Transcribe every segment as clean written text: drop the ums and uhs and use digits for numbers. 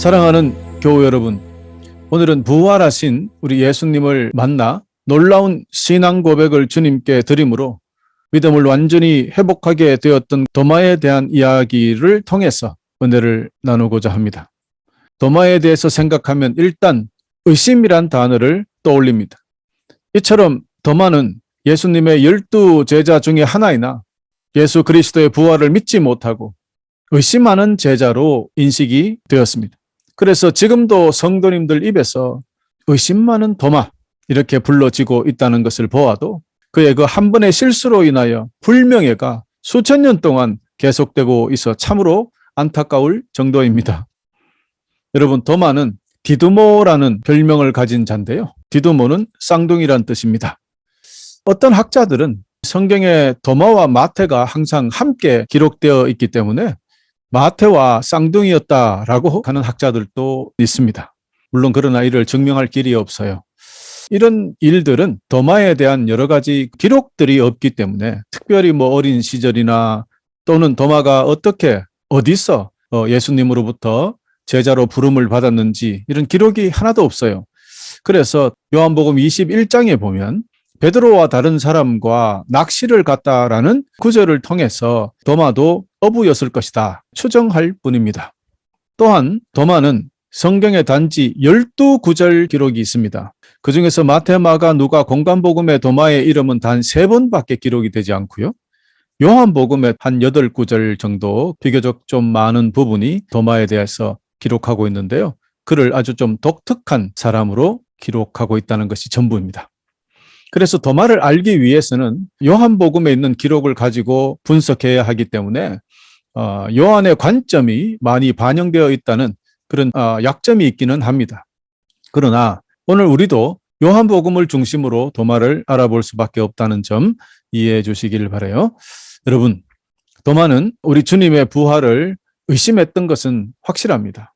사랑하는 교우 여러분, 오늘은 부활하신 우리 예수님을 만나 놀라운 신앙 고백을 주님께 드림으로 믿음을 완전히 회복하게 되었던 도마에 대한 이야기를 통해서 은혜를 나누고자 합니다. 도마에 대해서 생각하면 일단 의심이란 단어를 떠올립니다. 이처럼 도마는 예수님의 12 제자 중에 하나이나 예수 그리스도의 부활을 믿지 못하고 의심하는 제자로 인식이 되었습니다. 그래서 지금도 성도님들 입에서 의심 많은 도마 이렇게 불러지고 있다는 것을 보아도 그의 그 한 번의 실수로 인하여 불명예가 수천 년 동안 계속되고 있어 참으로 안타까울 정도입니다. 여러분, 도마는 디두모라는 별명을 가진 자인데요. 디두모는 쌍둥이란 뜻입니다. 어떤 학자들은 성경에 도마와 마태가 항상 함께 기록되어 있기 때문에 마태와 쌍둥이였다라고 하는 학자들도 있습니다. 물론 그러나 이를 증명할 길이 없어요. 이런 일들은 도마에 대한 여러 가지 기록들이 없기 때문에 특별히 어린 시절이나 또는 도마가 어떻게 어디서 예수님으로부터 제자로 부름을 받았는지 이런 기록이 하나도 없어요. 그래서 요한복음 21장에 보면 베드로와 다른 사람과 낚시를 갔다라는 구절을 통해서 도마도 어부였을 것이다 추정할 뿐입니다. 또한 도마는 성경에 단지 12구절 기록이 있습니다. 그중에서 마태, 마가, 누가, 공관복음의 도마의 이름은 단 3번밖에 기록이 되지 않고요. 요한복음에 한 8구절 정도 비교적 좀 많은 부분이 도마에 대해서 기록하고 있는데요. 그를 아주 좀 독특한 사람으로 기록하고 있다는 것이 전부입니다. 그래서 도마를 알기 위해서는 요한복음에 있는 기록을 가지고 분석해야 하기 때문에 요한의 관점이 많이 반영되어 있다는 그런 약점이 있기는 합니다. 그러나 오늘 우리도 요한복음을 중심으로 도마를 알아볼 수밖에 없다는 점 이해해 주시길 바라요. 여러분, 도마는 우리 주님의 부활을 의심했던 것은 확실합니다.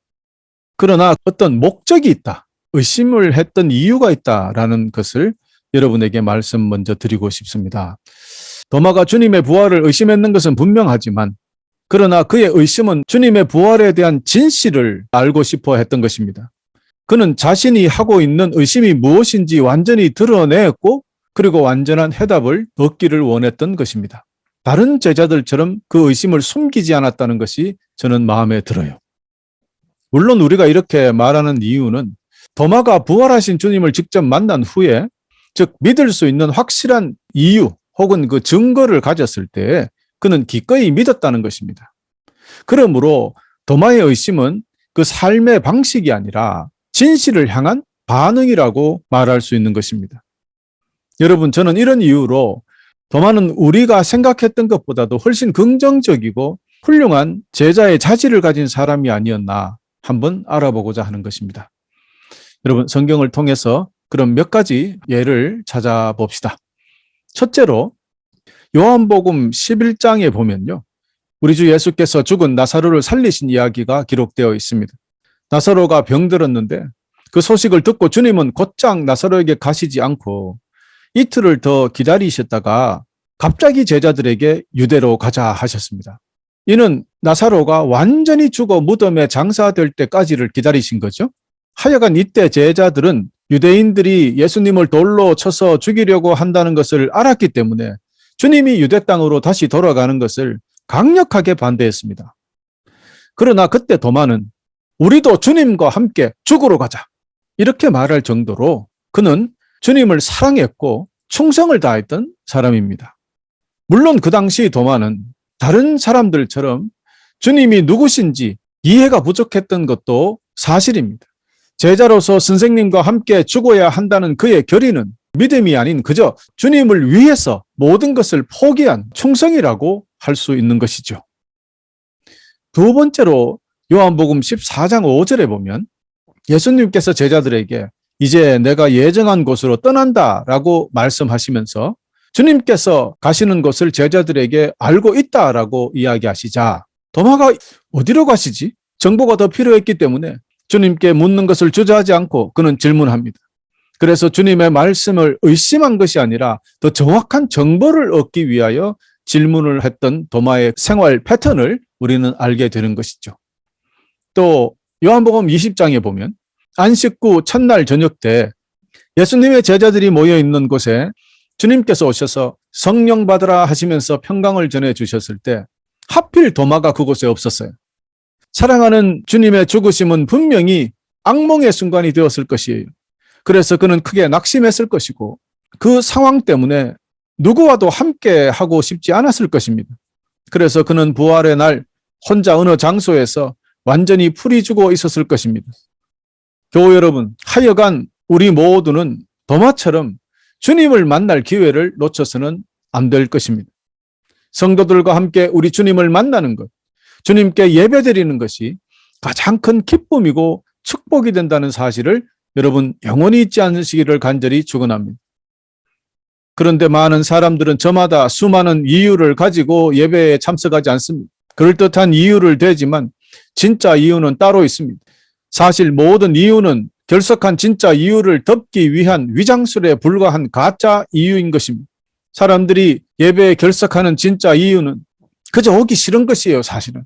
그러나 어떤 목적이 있다, 의심을 했던 이유가 있다라는 것을 여러분에게 말씀 먼저 드리고 싶습니다. 도마가 주님의 부활을 의심했는 것은 분명하지만 그러나 그의 의심은 주님의 부활에 대한 진실을 알고 싶어 했던 것입니다. 그는 자신이 하고 있는 의심이 무엇인지 완전히 드러냈고 그리고 완전한 해답을 얻기를 원했던 것입니다. 다른 제자들처럼 그 의심을 숨기지 않았다는 것이 저는 마음에 들어요. 물론 우리가 이렇게 말하는 이유는 도마가 부활하신 주님을 직접 만난 후에 즉 믿을 수 있는 확실한 이유 혹은 그 증거를 가졌을 때 그는 기꺼이 믿었다는 것입니다. 그러므로 도마의 의심은 그 삶의 방식이 아니라 진실을 향한 반응이라고 말할 수 있는 것입니다. 여러분, 저는 이런 이유로 도마는 우리가 생각했던 것보다도 훨씬 긍정적이고 훌륭한 제자의 자질을 가진 사람이 아니었나 한번 알아보고자 하는 것입니다. 여러분, 성경을 통해서 그럼 몇 가지 예를 찾아봅시다. 첫째로 요한복음 11장에 보면요, 우리 주 예수께서 죽은 나사로를 살리신 이야기가 기록되어 있습니다. 나사로가 병들었는데 그 소식을 듣고 주님은 곧장 나사로에게 가시지 않고 이틀을 더 기다리셨다가 갑자기 제자들에게 유대로 가자 하셨습니다. 이는 나사로가 완전히 죽어 무덤에 장사될 때까지를 기다리신 거죠. 하여간 이때 제자들은 유대인들이 예수님을 돌로 쳐서 죽이려고 한다는 것을 알았기 때문에 주님이 유대 땅으로 다시 돌아가는 것을 강력하게 반대했습니다. 그러나 그때 도마는 우리도 주님과 함께 죽으러 가자 이렇게 말할 정도로 그는 주님을 사랑했고 충성을 다했던 사람입니다. 물론 그 당시 도마는 다른 사람들처럼 주님이 누구신지 이해가 부족했던 것도 사실입니다. 제자로서 선생님과 함께 죽어야 한다는 그의 결의는 믿음이 아닌 그저 주님을 위해서 모든 것을 포기한 충성이라고 할 수 있는 것이죠. 두 번째로 요한복음 14장 5절에 보면 예수님께서 제자들에게 이제 내가 예정한 곳으로 떠난다라고 말씀하시면서 주님께서 가시는 곳을 제자들에게 알고 있다라고 이야기하시자 도마가 어디로 가시지? 정보가 더 필요했기 때문에 주님께 묻는 것을 주저하지 않고 그는 질문합니다. 그래서 주님의 말씀을 의심한 것이 아니라 더 정확한 정보를 얻기 위하여 질문을 했던 도마의 생활 패턴을 우리는 알게 되는 것이죠. 또 요한복음 20장에 보면 안식구 첫날 저녁 때 예수님의 제자들이 모여 있는 곳에 주님께서 오셔서 성령 받으라 하시면서 평강을 전해 주셨을 때 하필 도마가 그곳에 없었어요. 사랑하는 주님의 죽으심은 분명히 악몽의 순간이 되었을 것이에요. 그래서 그는 크게 낙심했을 것이고 그 상황 때문에 누구와도 함께 하고 싶지 않았을 것입니다. 그래서 그는 부활의 날 혼자 어느 장소에서 완전히 풀이 주고 있었을 것입니다. 교우 여러분, 하여간 우리 모두는 도마처럼 주님을 만날 기회를 놓쳐서는 안 될 것입니다. 성도들과 함께 우리 주님을 만나는 것, 주님께 예배드리는 것이 가장 큰 기쁨이고 축복이 된다는 사실을 여러분 영원히 잊지 않으시기를 간절히 축원합니다. 그런데 많은 사람들은 저마다 수많은 이유를 가지고 예배에 참석하지 않습니다. 그럴듯한 이유를 대지만 진짜 이유는 따로 있습니다. 사실 모든 이유는 결석한 진짜 이유를 덮기 위한 위장술에 불과한 가짜 이유인 것입니다. 사람들이 예배에 결석하는 진짜 이유는 그저 오기 싫은 것이에요, 사실은.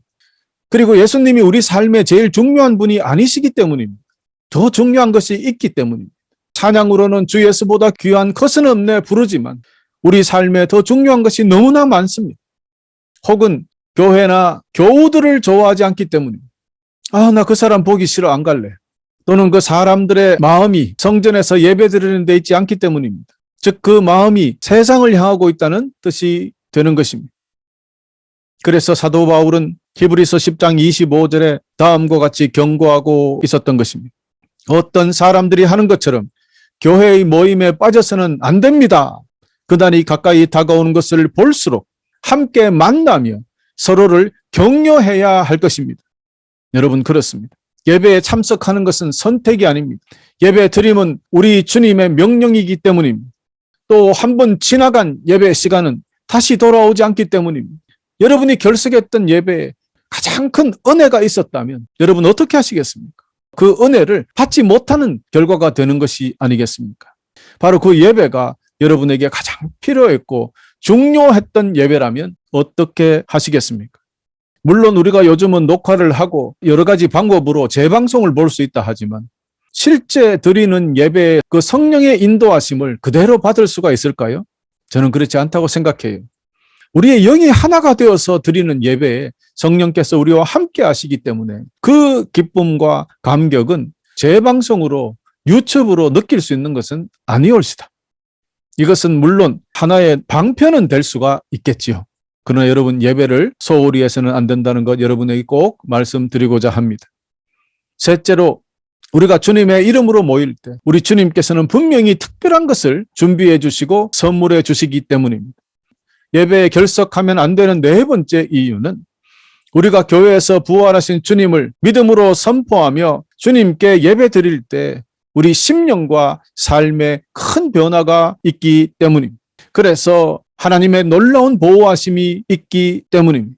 그리고 예수님이 우리 삶의 제일 중요한 분이 아니시기 때문입니다. 더 중요한 것이 있기 때문입니다. 찬양으로는 주 예수보다 귀한 것은 없네 부르지만 우리 삶에 더 중요한 것이 너무나 많습니다. 혹은 교회나 교우들을 좋아하지 않기 때문입니다. 나 그 사람 보기 싫어, 안 갈래. 또는 그 사람들의 마음이 성전에서 예배드리는 데 있지 않기 때문입니다. 즉 그 마음이 세상을 향하고 있다는 뜻이 되는 것입니다. 그래서 사도 바울은 히브리서 10장 25절에 다음과 같이 경고하고 있었던 것입니다. 어떤 사람들이 하는 것처럼 교회의 모임에 빠져서는 안 됩니다. 그날이 가까이 다가오는 것을 볼수록 함께 만나며 서로를 격려해야 할 것입니다. 여러분, 그렇습니다. 예배에 참석하는 것은 선택이 아닙니다. 예배 드림은 우리 주님의 명령이기 때문입니다. 또 한 번 지나간 예배 시간은 다시 돌아오지 않기 때문입니다. 여러분이 결석했던 예배에 가장 큰 은혜가 있었다면 여러분 어떻게 하시겠습니까? 그 은혜를 받지 못하는 결과가 되는 것이 아니겠습니까? 바로 그 예배가 여러분에게 가장 필요했고 중요했던 예배라면 어떻게 하시겠습니까? 물론 우리가 요즘은 녹화를 하고 여러 가지 방법으로 재방송을 볼 수 있다 하지만 실제 드리는 예배의 그 성령의 인도하심을 그대로 받을 수가 있을까요? 저는 그렇지 않다고 생각해요. 우리의 영이 하나가 되어서 드리는 예배에 성령께서 우리와 함께 하시기 때문에 그 기쁨과 감격은 재방송으로 유튜브로 느낄 수 있는 것은 아니올시다. 이것은 물론 하나의 방편은 될 수가 있겠지요. 그러나 여러분, 예배를 소홀히 해서는 안 된다는 것 여러분에게 꼭 말씀드리고자 합니다. 셋째로, 우리가 주님의 이름으로 모일 때 우리 주님께서는 분명히 특별한 것을 준비해 주시고 선물해 주시기 때문입니다. 예배에 결석하면 안 되는 네 번째 이유는 우리가 교회에서 부활하신 주님을 믿음으로 선포하며 주님께 예배 드릴 때 우리 심령과 삶에 큰 변화가 있기 때문입니다. 그래서 하나님의 놀라운 보호하심이 있기 때문입니다.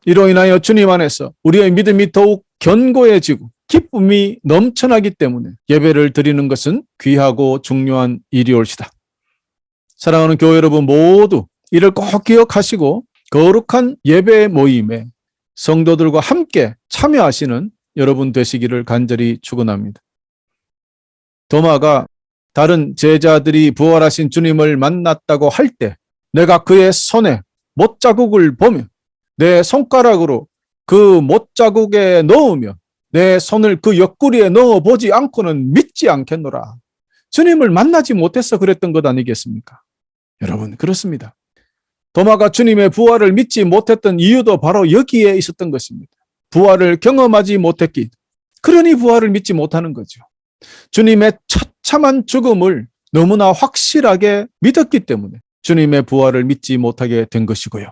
이로 인하여 주님 안에서 우리의 믿음이 더욱 견고해지고 기쁨이 넘쳐나기 때문에 예배를 드리는 것은 귀하고 중요한 일이올시다. 사랑하는 교회 여러분, 모두 이를 꼭 기억하시고 거룩한 예배 모임에 성도들과 함께 참여하시는 여러분 되시기를 간절히 축원합니다. 도마가 다른 제자들이 부활하신 주님을 만났다고 할 때 내가 그의 손에 못자국을 보며 내 손가락으로 그 못자국에 넣으며 내 손을 그 옆구리에 넣어보지 않고는 믿지 않겠노라. 주님을 만나지 못해서 그랬던 것 아니겠습니까? 여러분, 그렇습니다. 도마가 주님의 부활을 믿지 못했던 이유도 바로 여기에 있었던 것입니다. 부활을 경험하지 못했기, 그러니 부활을 믿지 못하는 거죠. 주님의 처참한 죽음을 너무나 확실하게 믿었기 때문에 주님의 부활을 믿지 못하게 된 것이고요.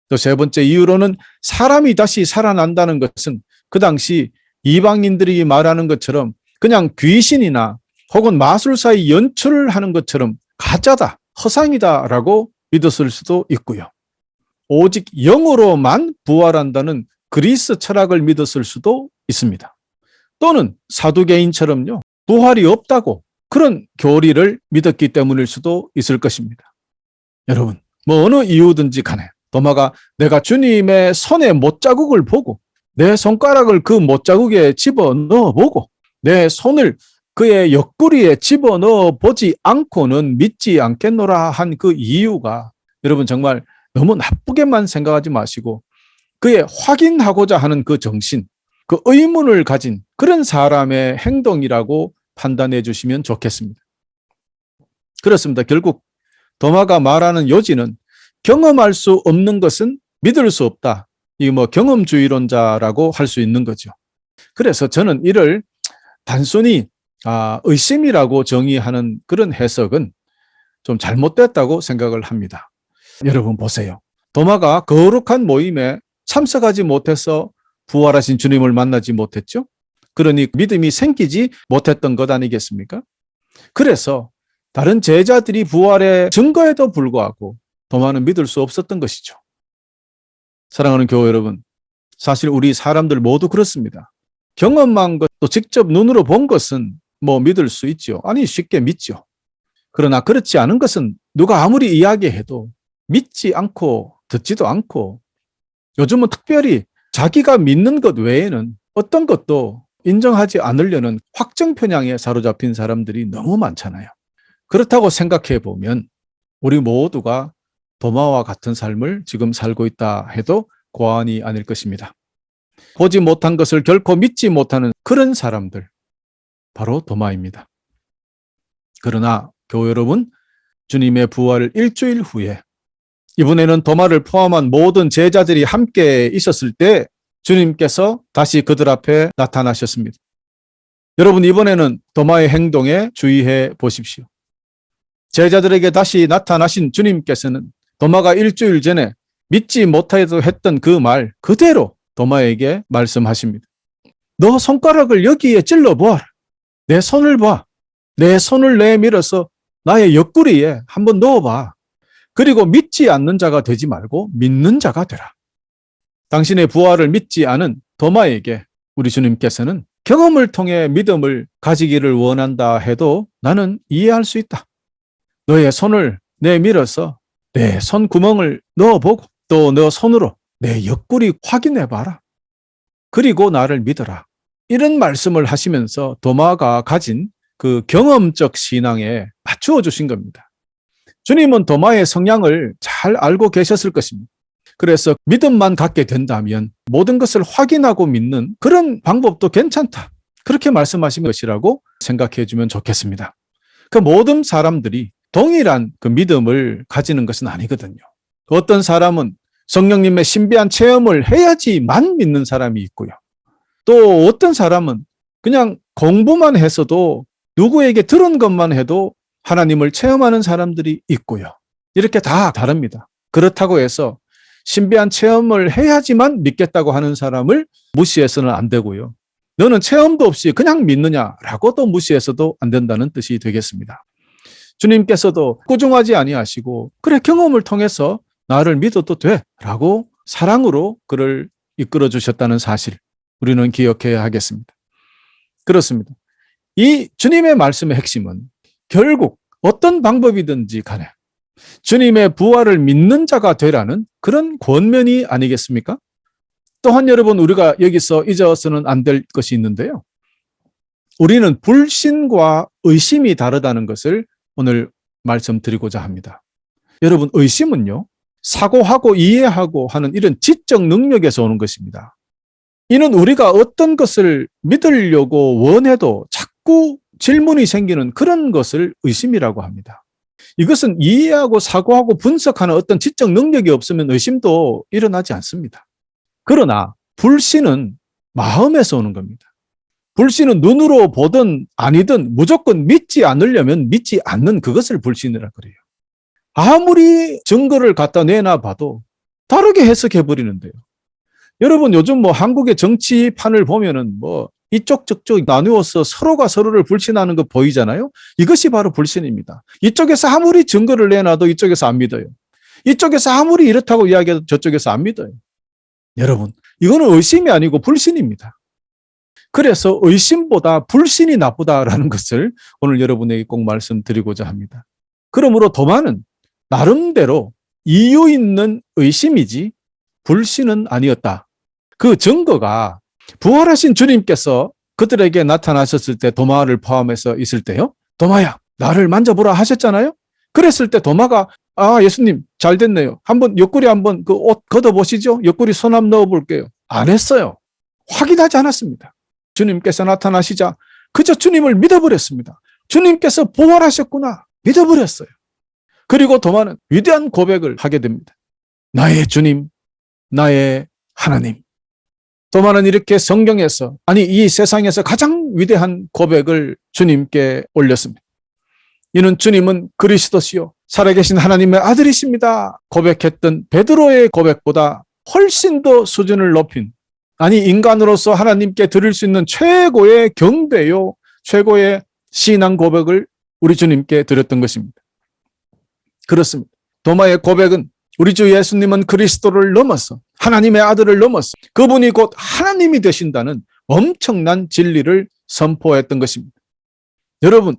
또 세 번째 이유로는 사람이 다시 살아난다는 것은 그 당시 이방인들이 말하는 것처럼 그냥 귀신이나 혹은 마술사의 연출을 하는 것처럼 가짜다, 허상이다라고 믿었을 수도 있고요. 오직 영으로만 부활한다는 그리스 철학을 믿었을 수도 있습니다. 또는 사두개인처럼요, 부활이 없다고 그런 교리를 믿었기 때문일 수도 있을 것입니다. 여러분, 어느 이유든지 간에 도마가 내가 주님의 손에 못자국을 보고 내 손가락을 그 못자국에 집어넣어 보고 내 손을 그의 옆구리에 집어넣어 보지 않고는 믿지 않겠노라 한 그 이유가 여러분 정말 너무 나쁘게만 생각하지 마시고 그의 확인하고자 하는 그 정신, 그 의문을 가진 그런 사람의 행동이라고 판단해 주시면 좋겠습니다. 그렇습니다. 결국 도마가 말하는 요지는 경험할 수 없는 것은 믿을 수 없다. 이 경험주의론자라고 할 수 있는 거죠. 그래서 저는 이를 단순히 의심이라고 정의하는 그런 해석은 좀 잘못됐다고 생각을 합니다. 여러분 보세요. 도마가 거룩한 모임에 참석하지 못해서 부활하신 주님을 만나지 못했죠. 그러니 믿음이 생기지 못했던 것 아니겠습니까? 그래서 다른 제자들이 부활의 증거에도 불구하고 도마는 믿을 수 없었던 것이죠. 사랑하는 교회 여러분, 사실 우리 사람들 모두 그렇습니다. 경험한 것, 또 직접 눈으로 본 것은 믿을 수 있죠. 아니, 쉽게 믿죠. 그러나 그렇지 않은 것은 누가 아무리 이야기해도 믿지 않고 듣지도 않고 요즘은 특별히 자기가 믿는 것 외에는 어떤 것도 인정하지 않으려는 확정 편향에 사로잡힌 사람들이 너무 많잖아요. 그렇다고 생각해 보면 우리 모두가 도마와 같은 삶을 지금 살고 있다 해도 과언이 아닐 것입니다. 보지 못한 것을 결코 믿지 못하는 그런 사람들, 바로 도마입니다. 그러나 교회 여러분, 주님의 부활 일주일 후에 이번에는 도마를 포함한 모든 제자들이 함께 있었을 때 주님께서 다시 그들 앞에 나타나셨습니다. 여러분, 이번에는 도마의 행동에 주의해 보십시오. 제자들에게 다시 나타나신 주님께서는 도마가 일주일 전에 믿지 못하여도 했던 그 말 그대로 도마에게 말씀하십니다. 너 손가락을 여기에 찔러 보아라. 내 손을 봐. 내 손을 내밀어서 나의 옆구리에 한번 넣어봐. 그리고 믿지 않는 자가 되지 말고 믿는 자가 되라. 당신의 부활을 믿지 않은 도마에게 우리 주님께서는 경험을 통해 믿음을 가지기를 원한다 해도 나는 이해할 수 있다. 너의 손을 내밀어서 내 손구멍을 넣어보고 또 너 손으로 내 옆구리 확인해봐라. 그리고 나를 믿어라. 이런 말씀을 하시면서 도마가 가진 그 경험적 신앙에 맞추어 주신 겁니다. 주님은 도마의 성향을 잘 알고 계셨을 것입니다. 그래서 믿음만 갖게 된다면 모든 것을 확인하고 믿는 그런 방법도 괜찮다. 그렇게 말씀하신 것이라고 생각해 주면 좋겠습니다. 그 모든 사람들이 동일한 그 믿음을 가지는 것은 아니거든요. 어떤 사람은 성령님의 신비한 체험을 해야지만 믿는 사람이 있고요. 또 어떤 사람은 그냥 공부만 해서도 누구에게 들은 것만 해도 하나님을 체험하는 사람들이 있고요. 이렇게 다 다릅니다. 그렇다고 해서 신비한 체험을 해야지만 믿겠다고 하는 사람을 무시해서는 안 되고요. 너는 체험도 없이 그냥 믿느냐라고 또 무시해서도 안 된다는 뜻이 되겠습니다. 주님께서도 꾸중하지 아니하시고 그래 경험을 통해서 나를 믿어도 돼라고 사랑으로 그를 이끌어 주셨다는 사실 우리는 기억해야 하겠습니다. 그렇습니다. 이 주님의 말씀의 핵심은 결국 어떤 방법이든지 간에 주님의 부활을 믿는 자가 되라는 그런 권면이 아니겠습니까? 또한 여러분 우리가 여기서 잊어서는 안 될 것이 있는데요. 우리는 불신과 의심이 다르다는 것을 오늘 말씀드리고자 합니다. 여러분 의심은요. 사고하고 이해하고 하는 이런 지적 능력에서 오는 것입니다. 이는 우리가 어떤 것을 믿으려고 원해도 자꾸 질문이 생기는 그런 것을 의심이라고 합니다. 이것은 이해하고 사고하고 분석하는 어떤 지적 능력이 없으면 의심도 일어나지 않습니다. 그러나 불신은 마음에서 오는 겁니다. 불신은 눈으로 보든 아니든 무조건 믿지 않으려면 믿지 않는 그것을 불신이라 그래요. 아무리 증거를 갖다 내놔 봐도 다르게 해석해 버리는데요. 여러분 요즘 한국의 정치판을 보면은 이쪽 저쪽 나누어서 서로가 서로를 불신하는 거 보이잖아요. 이것이 바로 불신입니다. 이쪽에서 아무리 증거를 내놔도 이쪽에서 안 믿어요. 이쪽에서 아무리 이렇다고 이야기해도 저쪽에서 안 믿어요. 여러분 이거는 의심이 아니고 불신입니다. 그래서 의심보다 불신이 나쁘다라는 것을 오늘 여러분에게 꼭 말씀드리고자 합니다. 그러므로 도마는 나름대로 이유 있는 의심이지 불신은 아니었다. 그 증거가 부활하신 주님께서 그들에게 나타나셨을 때 도마를 포함해서 있을 때요. 도마야, 나를 만져보라 하셨잖아요. 그랬을 때 도마가 예수님 잘 됐네요. 한번 옆구리 한번 그 옷 걷어보시죠. 옆구리 손 한번 넣어볼게요. 안 했어요. 확인하지 않았습니다. 주님께서 나타나시자 그저 주님을 믿어버렸습니다. 주님께서 부활하셨구나 믿어버렸어요. 그리고 도마는 위대한 고백을 하게 됩니다. 나의 주님, 나의 하나님. 도마는 이렇게 성경에서 이 세상에서 가장 위대한 고백을 주님께 올렸습니다. 이는 주님은 그리스도시요 살아계신 하나님의 아들이십니다. 고백했던 베드로의 고백보다 훨씬 더 수준을 높인 인간으로서 하나님께 드릴 수 있는 최고의 경배요 최고의 신앙 고백을 우리 주님께 드렸던 것입니다. 그렇습니다. 도마의 고백은 우리 주 예수님은 그리스도를 넘어서 하나님의 아들을 넘어서 그분이 곧 하나님이 되신다는 엄청난 진리를 선포했던 것입니다. 여러분,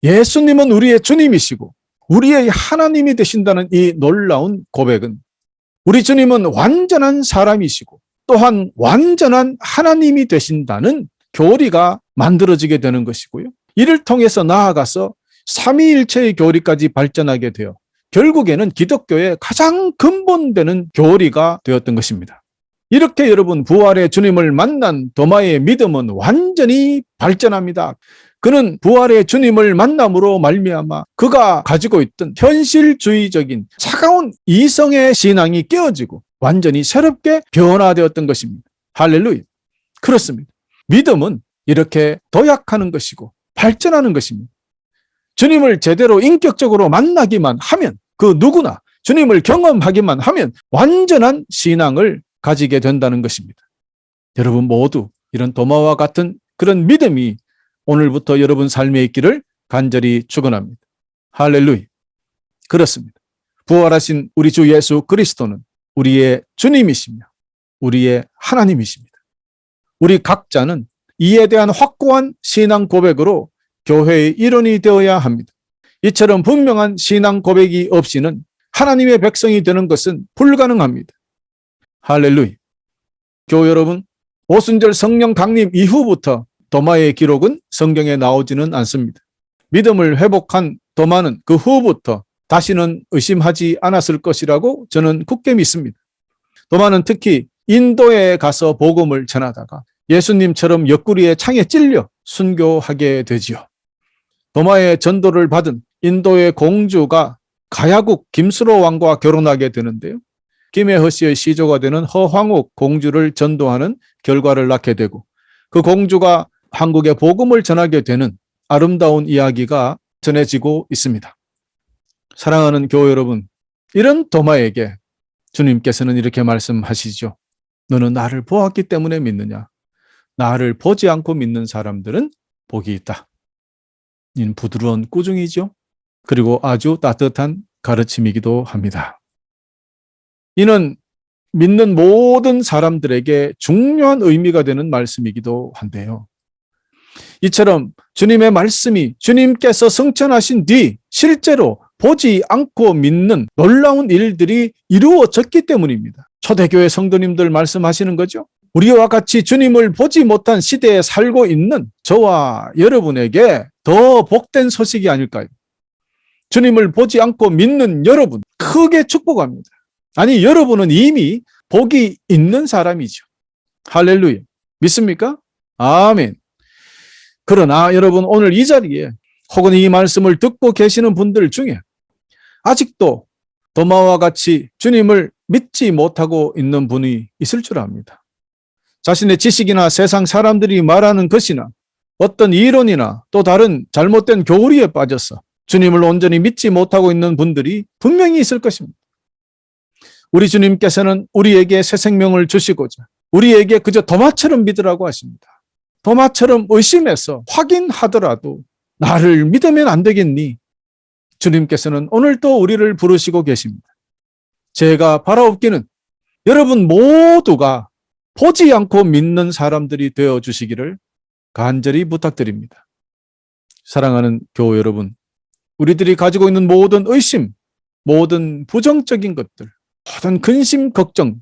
예수님은 우리의 주님이시고 우리의 하나님이 되신다는 이 놀라운 고백은 우리 주님은 완전한 사람이시고 또한 완전한 하나님이 되신다는 교리가 만들어지게 되는 것이고요. 이를 통해서 나아가서 삼위일체의 교리까지 발전하게 되어 결국에는 기독교의 가장 근본되는 교리가 되었던 것입니다. 이렇게 여러분 부활의 주님을 만난 도마의 믿음은 완전히 발전합니다. 그는 부활의 주님을 만남으로 말미암아 그가 가지고 있던 현실주의적인 차가운 이성의 신앙이 깨어지고 완전히 새롭게 변화되었던 것입니다. 할렐루야. 그렇습니다. 믿음은 이렇게 도약하는 것이고 발전하는 것입니다. 주님을 제대로 인격적으로 만나기만 하면 그 누구나 주님을 경험하기만 하면 완전한 신앙을 가지게 된다는 것입니다. 여러분 모두 이런 도마와 같은 그런 믿음이 오늘부터 여러분 삶에 있기를 간절히 축원합니다. 할렐루야. 그렇습니다. 부활하신 우리 주 예수 그리스도는 우리의 주님이시며 우리의 하나님이십니다. 우리 각자는 이에 대한 확고한 신앙 고백으로 교회의 일원이 되어야 합니다. 이처럼 분명한 신앙 고백이 없이는 하나님의 백성이 되는 것은 불가능합니다. 할렐루야. 교회 여러분, 오순절 성령 강림 이후부터 도마의 기록은 성경에 나오지는 않습니다. 믿음을 회복한 도마는 그 후부터 다시는 의심하지 않았을 것이라고 저는 굳게 믿습니다. 도마는 특히 인도에 가서 복음을 전하다가 예수님처럼 옆구리에 창에 찔려 순교하게 되지요. 도마의 전도를 받은 인도의 공주가 가야국 김수로 왕과 결혼하게 되는데요. 김혜허 씨의 시조가 되는 허황옥 공주를 전도하는 결과를 낳게 되고 그 공주가 한국에 복음을 전하게 되는 아름다운 이야기가 전해지고 있습니다. 사랑하는 교회 여러분, 이런 도마에게 주님께서는 이렇게 말씀하시죠. 너는 나를 보았기 때문에 믿느냐? 나를 보지 않고 믿는 사람들은 복이 있다. 이는 부드러운 꾸중이죠. 그리고 아주 따뜻한 가르침이기도 합니다. 이는 믿는 모든 사람들에게 중요한 의미가 되는 말씀이기도 한데요. 이처럼 주님의 말씀이 주님께서 성천하신 뒤 실제로 보지 않고 믿는 놀라운 일들이 이루어졌기 때문입니다. 초대교회 성도님들 말씀하시는 거죠. 우리와 같이 주님을 보지 못한 시대에 살고 있는 저와 여러분에게 더 복된 소식이 아닐까요? 주님을 보지 않고 믿는 여러분 크게 축복합니다. 여러분은 이미 복이 있는 사람이죠. 할렐루야. 믿습니까? 아멘. 그러나 여러분 오늘 이 자리에 혹은 이 말씀을 듣고 계시는 분들 중에 아직도 도마와 같이 주님을 믿지 못하고 있는 분이 있을 줄 압니다. 자신의 지식이나 세상 사람들이 말하는 것이나 어떤 이론이나 또 다른 잘못된 교리에 빠져서 주님을 온전히 믿지 못하고 있는 분들이 분명히 있을 것입니다. 우리 주님께서는 우리에게 새 생명을 주시고자 우리에게 그저 도마처럼 믿으라고 하십니다. 도마처럼 의심해서 확인하더라도 나를 믿으면 안 되겠니? 주님께서는 오늘도 우리를 부르시고 계십니다. 제가 바라옵기는 여러분 모두가 보지 않고 믿는 사람들이 되어 주시기를 간절히 부탁드립니다. 사랑하는 교회 여러분, 우리들이 가지고 있는 모든 의심, 모든 부정적인 것들, 모든 근심, 걱정,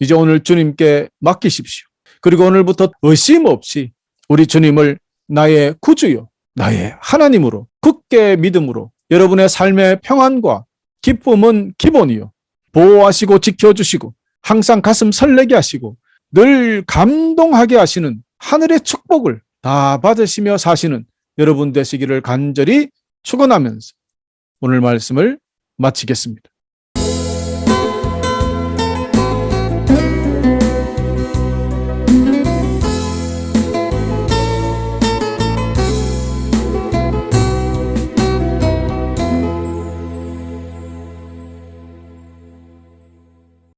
이제 오늘 주님께 맡기십시오. 그리고 오늘부터 의심 없이 우리 주님을 나의 구주요, 나의 하나님으로 굳게 믿음으로 여러분의 삶의 평안과 기쁨은 기본이요. 보호하시고 지켜주시고 항상 가슴 설레게 하시고 늘 감동하게 하시는 하늘의 축복을 다 받으시며 사시는 여러분 되시기를 간절히 축원하면서 오늘 말씀을 마치겠습니다.